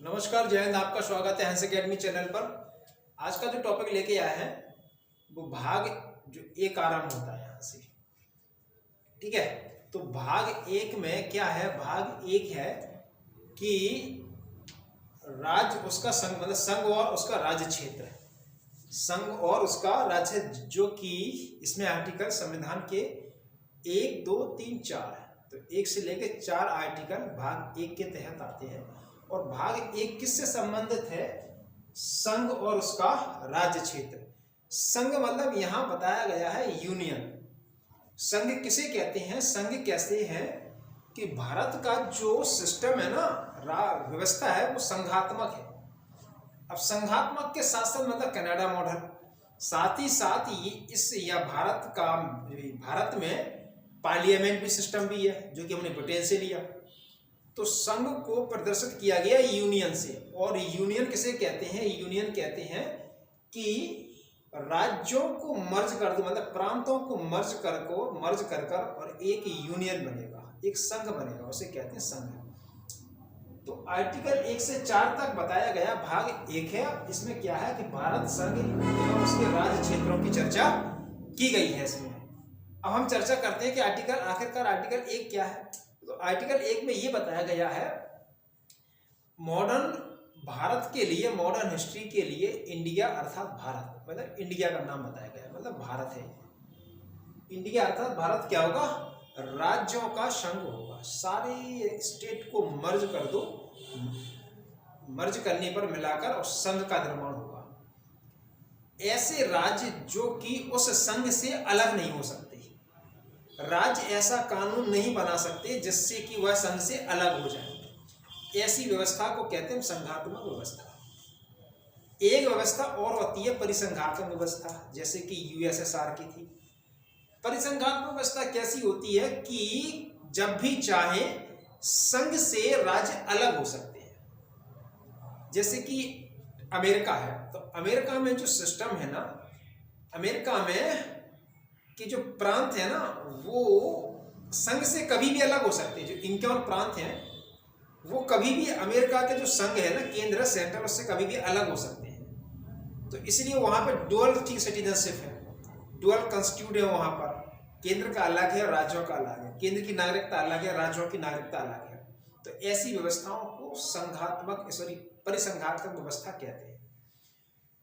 नमस्कार, जय हिंद। आपका स्वागत है हंस अकेडमी चैनल पर। आज का जो टॉपिक लेके आए हैं वो भाग जो एक आरंभ होता है यहाँ से, ठीक है। तो भाग एक में क्या है? भाग एक है कि राज्य उसका संघ, मतलब संघ और उसका राज्य क्षेत्र, संघ और उसका राज्य, जो कि इसमें आर्टिकल संविधान के 1, 2, 3, 4 है। तो 1 से लेके 4 आर्टिकल भाग एक के तहत आते हैं। और भाग एक किससे संबंधित है? संघ और उसका राज्य क्षेत्र। संघ मतलब यहां बताया गया है यूनियन। संघ किसे कहते हैं? संघ कैसे है कि भारत का जो सिस्टम है ना, व्यवस्था है, वो संघात्मक है। अब संघात्मक के साथ साथ मतलब कनाडा मॉडल, साथ ही साथ ये भारत में पार्लियामेंट्री सिस्टम भी है, जो कि हमने ब्रिटेन से लिया। तो संघ को प्रदर्शित किया गया यूनियन से। और यूनियन किसे कहते हैं? यूनियन कहते हैं कि राज्यों को मर्ज कर दो, मतलब प्रांतों को मर्ज कर और एक यूनियन बनेगा, एक संघ बनेगा, उसे कहते हैं संघ। तो आर्टिकल 1 से 4 तक बताया गया भाग एक है। इसमें क्या है कि भारत संघ एवं उसके राज्य क्षेत्रों की चर्चा की गई है इसमें। अब हम चर्चा करते हैं कि आखिरकार आर्टिकल 1 क्या है। तो आर्टिकल 1 में ये बताया गया है, मॉडर्न भारत के लिए, मॉडर्न हिस्ट्री के लिए इंडिया अर्थात भारत, मतलब इंडिया का नाम बताया गया, मतलब भारत है। इंडिया अर्थात भारत क्या होगा? राज्यों का संघ होगा। सारे स्टेट को मर्ज कर दो, मर्ज करने पर मिलाकर और संघ का निर्माण होगा। ऐसे राज्य जो कि उस संघ से अलग नहीं हो सकते। राज्य ऐसा कानून नहीं बना सकते जिससे कि वह संघ से अलग हो जाए। ऐसी व्यवस्था को कहते हैं संघात्मक व्यवस्था। एक व्यवस्था और होती है परिसंघात्मक व्यवस्था, जैसे कि यूएसएसआर की थी। परिसंघात्मक व्यवस्था कैसी होती है कि जब भी चाहे संघ से राज्य अलग हो सकते हैं। जैसे कि अमेरिका है, तो अमेरिका में जो सिस्टम है ना, अमेरिका में कि जो प्रांत है ना, वो संघ से कभी भी अलग हो सकते हैं। जो इनके और प्रांत हैं वो कभी भी अमेरिका के जो संघ है ना, केंद्र सेंटर, उससे कभी भी अलग हो सकते हैं। तो इसलिए वहां पे डुअल सिटीजनशिप है, डुअल कॉन्स्टिट्यूट है। वहां पर केंद्र का अलग है, राज्यों का अलग है। केंद्र की नागरिकता अलग है, राज्यों की नागरिकता अलग है। तो ऐसी व्यवस्थाओं को परिसंघात्मक व्यवस्था कहते हैं।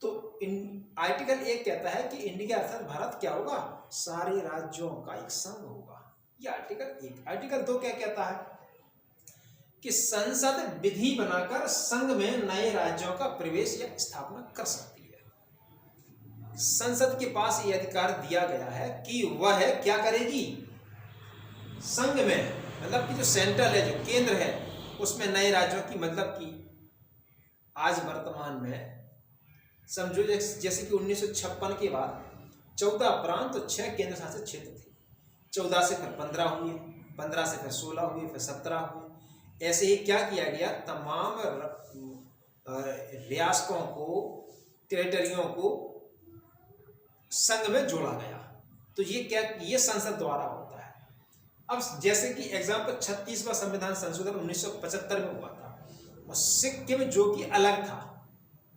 तो आर्टिकल 1 कहता है कि इंडिया अर्थात भारत क्या होगा? सारे राज्यों का एक संघ होगा। ये आर्टिकल 1। आर्टिकल 2 क्या कहता है कि संसद विधि बनाकर संघ में नए राज्यों का प्रवेश या स्थापना कर सकती है। संसद के पास ये अधिकार दिया गया है कि वह क्या करेगी? संघ में, मतलब कि जो सेंट्रल है, जो केंद्र है, उसमें नए राज्यों की, मतलब कि आज वर्तमान में समझो जैसे कि 1956 के बाद 14 प्रांत और 6 केंद्र शासित क्षेत्र थे। 14 से फिर 15 हुए, 15 से फिर 16 हुए, फिर 17 हुए। ऐसे ही क्या किया गया, तमाम रियासतों को, टेरिटरियों को संघ में जोड़ा गया। तो ये संसद द्वारा होता है। अब जैसे कि एग्जाम्पल 36वां संविधान संशोधन 1975 में हुआ था, और सिक्किम जो कि अलग था,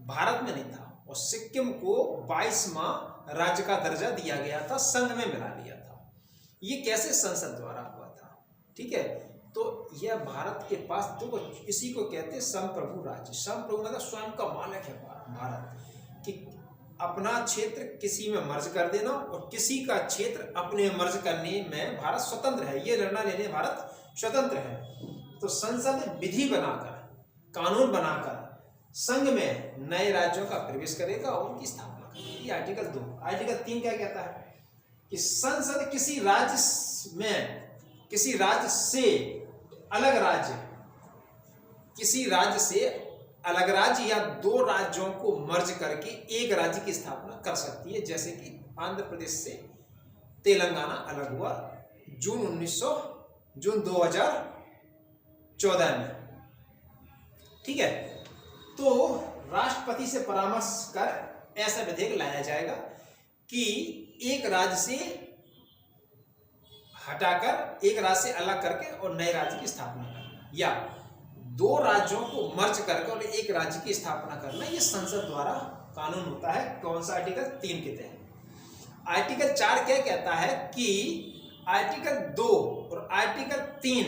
भारत में नहीं था, और सिक्किम को 22वां राज्य का दर्जा दिया गया था, संघ में मिला लिया था। ये कैसे? संसद द्वारा हुआ था, ठीक है। तो यह भारत के पास दो, इसी को कहते हैं संप्रभु राज्य। संप्रभु मतलब स्वयं का मालिक है भारत, कि अपना क्षेत्र किसी में मर्ज कर देना और किसी का क्षेत्र अपने मर्ज करने में भारत स्वतंत्र है। ये निर्णय लेने भारत स्वतंत्र है। तो संसद विधि बनाकर, कानून बनाकर संघ में नए राज्यों का प्रवेश करेगा और उनकी स्थापना करेगी। ये आर्टिकल 2। आर्टिकल 3 क्या कहता है कि संसद किसी राज्य से अलग राज्य या 2 राज्यों को मर्ज करके एक राज्य की स्थापना कर सकती है। जैसे कि आंध्र प्रदेश से तेलंगाना अलग हुआ जून 2014 में, ठीक है। तो राष्ट्रपति से परामर्श कर ऐसा विधेयक लाया जाएगा कि एक राज्य से हटाकर, एक राज्य से अलग करके और नए राज्य की स्थापना करना, या दो राज्यों को मर्ज करके और एक राज्य की स्थापना करना, ये संसद द्वारा कानून होता है। कौन सा? आर्टिकल 3 के तहत। आर्टिकल 4 क्या कहता है कि आर्टिकल 2 और आर्टिकल 3,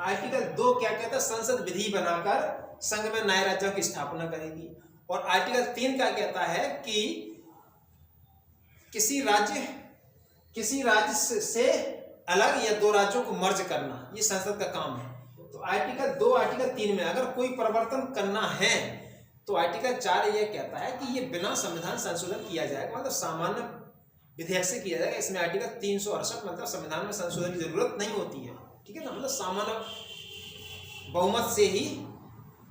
आर्टिकल 2 क्या कहता है? संसद विधि बनाकर संघ में नए राज्यों की स्थापना करेगी। और आर्टिकल 3 क्या कहता है कि किसी राज्य से अलग या दो राज्यों को मर्ज करना, ये संसद का काम है। तो आर्टिकल 2 आर्टिकल 3 में अगर कोई परिवर्तन करना है तो आर्टिकल 4 ये कहता है कि ये बिना संविधान संशोधन किया जाएगा, मतलब सामान्य विधेयक से किया जाएगा। इसमें आर्टिकल 368 मतलब संविधान में संशोधन की जरूरत नहीं होती है, ठीक है ना, मतलब सामान्य बहुमत से ही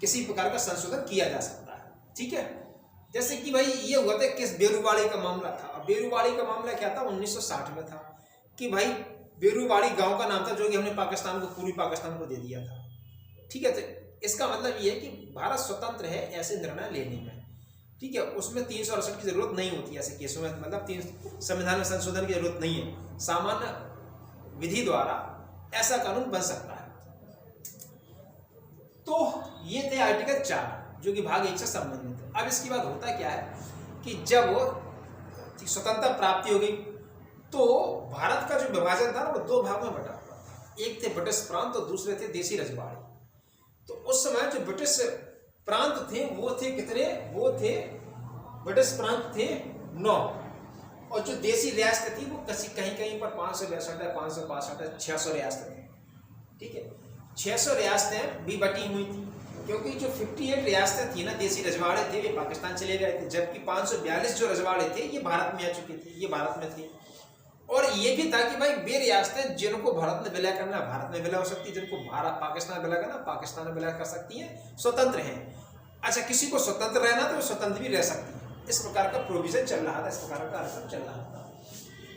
किसी प्रकार का संशोधन किया जा सकता है, ठीक है। जैसे कि भाई ये हुआ था किस बेरुवाड़ी का मामला था। अब बेरुवाड़ी का मामला क्या था? 1960 में था कि भाई बेरुवाड़ी गांव का नाम था जो कि हमने पाकिस्तान को, पूर्वी पाकिस्तान को दे दिया था, ठीक है। तो इसका मतलब ये है कि भारत स्वतंत्र है ऐसे निर्णय लेने में, ठीक है। उसमें 368 की जरूरत नहीं होती ऐसे केसों में, मतलब संविधान में संशोधन की जरूरत नहीं है, सामान्य विधि द्वारा ऐसा कानून बन सकता है। तो ये थे आर्टिकल 4 जो कि भाग 1 से संबंधित है। अब इसके बाद होता क्या है कि जब स्वतंत्रता प्राप्ति हो गई तो भारत का जो विभाजन था वो 2 भाग में बटा हुआ था। एक थे ब्रिटिश प्रांत और दूसरे थे देसी रजवाड़े। तो उस समय जो ब्रिटिश प्रांत थे वो थे कितने? वो थे, ब्रिटिश प्रांत थे 9, और जो देसी रियासतें थी वो कहीं कहीं पर 562 है, 565 है, 600 रियासतें थी, ठीक है। 600 रियासतें भी बटी हुई थी क्योंकि जो 58 रियासतें थी ना, देसी रजवाड़े थे, वे पाकिस्तान चले गए थे, जबकि 542 जो रजवाड़े थे ये भारत में आ चुके थे, ये भारत में थे। और ये भी था कि भाई वे रियासतें जिनको भारत में विलय करना भारत में विलय हो सकती है, जिनको भारत पाकिस्तान विलय करना पाकिस्तान में विलय कर सकती है, स्वतंत्र हैं। अच्छा, किसी को स्वतंत्र रहना तो वो स्वतंत्र भी रह सकती है। इस प्रकार का प्रोविजन चल रहा था, इस प्रकार का अर्थ चल रहा था।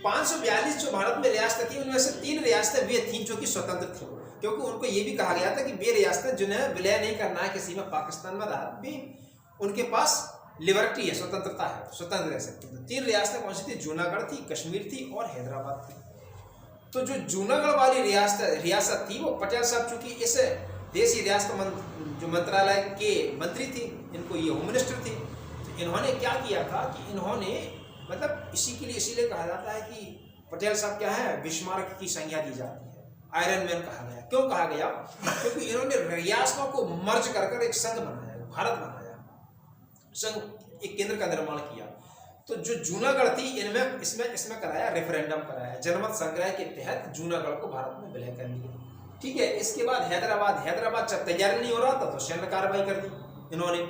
542 जो भारत में रियासतें थी उनमें से 3 रियासतें वे थी जो कि स्वतंत्र थी, क्योंकि उनको ये भी कहा गया था कि वे रियासतें जिन्हें विलय नहीं करना है किसी में पाकिस्तान में, भी उनके पास लिबर्टी है, स्वतंत्रता है, स्वतंत्र रह सकती है। तो 3 रियासतें कौन सी थी? जूनागढ़ थी, कश्मीर थी और हैदराबाद थी। तो जो जूनागढ़ वाली रियासत थी वो पटेल साहब चूंकि इस देसी रियासत जो मंत्रालय के मंत्री थे, इनको ये होम मिनिस्टर थे, तो इन्होंने क्या किया था कि इन्होंने, मतलब इसी के लिए इसीलिए कहा जाता है कि पटेल साहब क्या है, बिस्मार्क की संज्ञा दी जाती है, आयरन मैन कहा गया। क्यों कहा गया? क्योंकि इन्होंने रियासतों को मर्ज कर एक संघ बनाया, भारत बनाया, संघ, एक केंद्र का निर्माण किया। तो जो जूनागढ़ थी इनमें इसमें कराया, रेफरेंडम कराया, जनमत संग्रह के तहत जूनागढ़ को भारत में विलय कर लिया, ठीक है। इसके बाद हैदराबाद जब तैयार नहीं हो रहा था तो सैन्य कार्रवाई कर दी इन्होंने,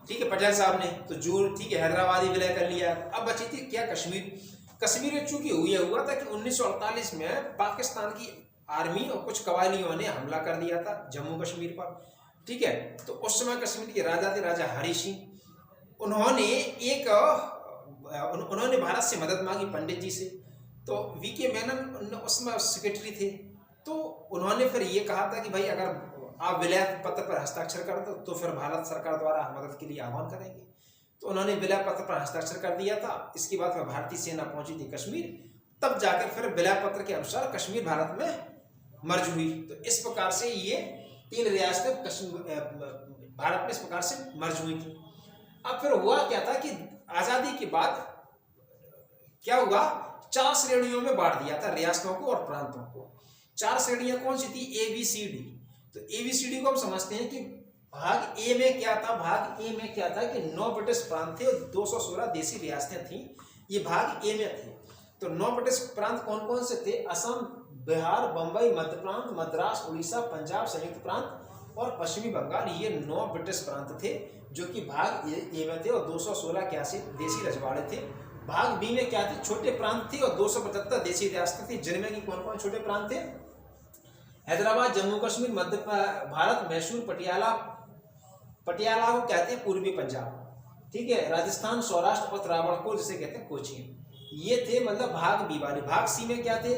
ठीक है, पटेल साहब ने। तो ठीक है, हैदराबाद ही विलय कर लिया। अब बची थी क्या? कश्मीर में चूंकि हुआ था कि 1948 में पाकिस्तान की आर्मी और कुछ कबायलियों ने हमला कर दिया था जम्मू कश्मीर पर, ठीक है। तो उस समय कश्मीर के राजा थे राजा हरि सिंह। उन्होंने भारत से मदद मांगी पंडित जी से। तो वीके मेनन उसमें सेक्रेटरी थे। तो उन्होंने फिर ये कहा था कि भाई अगर आप विलय पत्र पर हस्ताक्षर कर दो तो फिर भारत सरकार द्वारा मदद के लिए आह्वान करेंगे। तो उन्होंने विलय पत्र पर हस्ताक्षर कर दिया था। इसके बाद फिर भारतीय सेना पहुंची थी कश्मीर, तब जाकर फिर विलय पत्र के अनुसार कश्मीर भारत में मर्ज हुई। तो इस प्रकार से ये 3 रियासतें भारत में इस प्रकार से मर्ज हुई थी। अब फिर हुआ क्या था कि आजादी के बाद क्या हुआ, 4 श्रेणियों में बांट दिया था रियासतों को और प्रांतों को। 4 श्रेणियां कौन सी थी? ABCD। तो ABCD को हम समझते हैं कि भाग ए में क्या था? भाग ए में क्या था कि 9 ब्रिटिश प्रांत थे और 216 देसी रियासतें थी, ये भाग ए में थे। तो 9 ब्रिटिश प्रांत कौन कौन से थे? असम, बिहार, बंबई, मध्य प्रांत, मद्रास, उड़ीसा, पंजाब, संयुक्त प्रांत और पश्चिमी बंगाल, ये 9 ब्रिटिश प्रांत थे जो कि भाग ए में थे और 216 क्या देसी रजवाड़े थे। भाग बी में क्या थे? छोटे प्रांत थे और 275 देसी रियासतें थी, जिनमें कि कौन कौन छोटे प्रांत थे? हैदराबाद, जम्मू कश्मीर, मध्य भारत, मैसूर, पटियाला को कहते हैं पूर्वी पंजाब, ठीक है, राजस्थान, सौराष्ट्र और त्रावणकोर जिसे कहते हैं कोचीन, ये थे मतलब भाग बी वाले। भाग सी में क्या थे?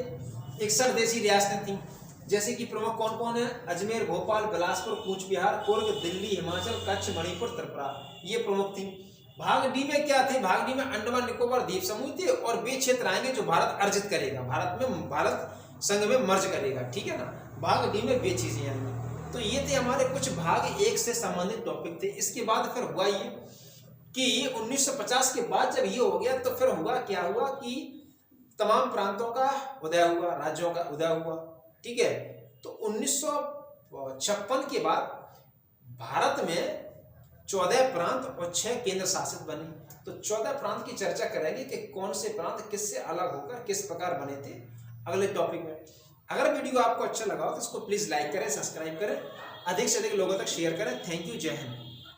61 देसी रियासतें थी, जैसे कि प्रमुख कौन कौन है? अजमेर, भोपाल, बिलासपुर, कूच बिहार, कुर्ग, दिल्ली, हिमाचल, कच्छ, मणिपुर, त्रिपुरा, ये प्रमुख थी। भाग डी में क्या थे? भाग डी में अंडमान निकोबार द्वीप समूह थे और वे क्षेत्र आएंगे जो भारत अर्जित करेगा, भारत संघ में मर्ज करेगा, ठीक है ना। भाग डी में वे चीजें आएंगी। तो ये थे हमारे कुछ भाग 1 से संबंधित टॉपिक थे। इसके बाद फिर हुआ ये कि 1950 के बाद जब ये हो गया तो फिर क्या हुआ कि तमाम प्रांतों का उदय हुआ, राज्यों का उदय हुआ। ठीक है, तो 1956 के बाद भारत में 14 प्रांत और 6 केंद्र शासित बने। तो 14 प्रांत की चर्चा करेंगे कि कौन से प्रांत किससे अलग होकर किस प्रकार बने थे अगले टॉपिक में। अगर वीडियो आपको अच्छा लगा हो तो इसको प्लीज लाइक करें, सब्सक्राइब करें, अधिक से अधिक लोगों तक शेयर करें। थैंक यू, जय हिंद।